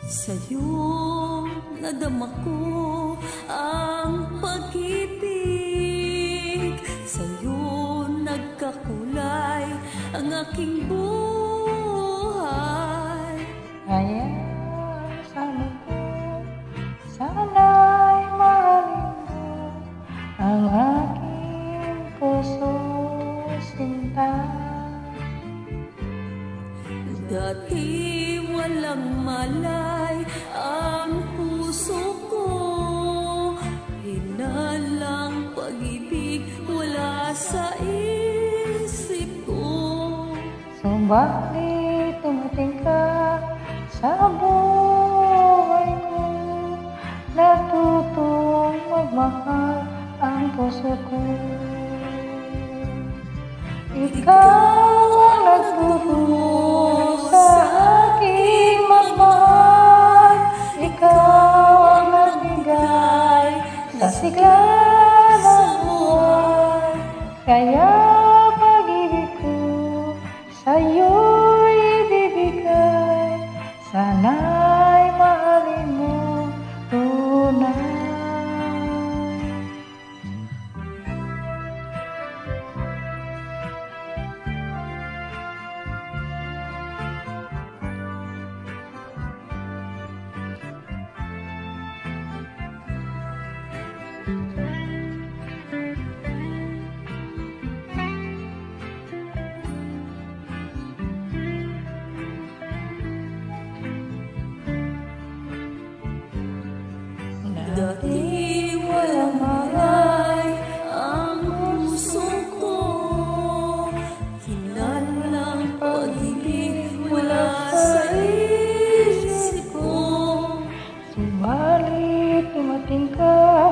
Sa'yo nadama ko ang pag-ibig, sa'yo nagkakulay ang aking buhay. Kaya sabi ko, sana'y mahalin mo ang aking puso sinta. Dati walang malay ang puso ko, hinalang pag-ibig wala sa isip ko. Subalit tumating ka sa buhay ko, natutong magmahal ang puso ko. Ikaw ang nagtuturo sa aking magmahal, ikaw ang nagbigay sa sigla ng buhay. Kaya pag-ibig ko sa'yo'y ibibigay, sana'y mahalin mo tunay. Dati walang malay ang puso ko, hinalang pag-ibig wala sa isip ko. Subalit tumating ka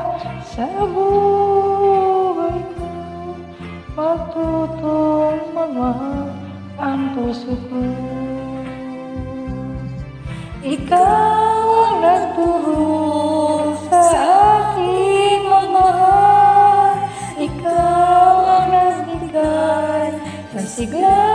sa buhay ko, matutong magmahal ang puso ko. Ikaw ang nagturo sa aking magmahal, ikaw ang nagbigay sa sigla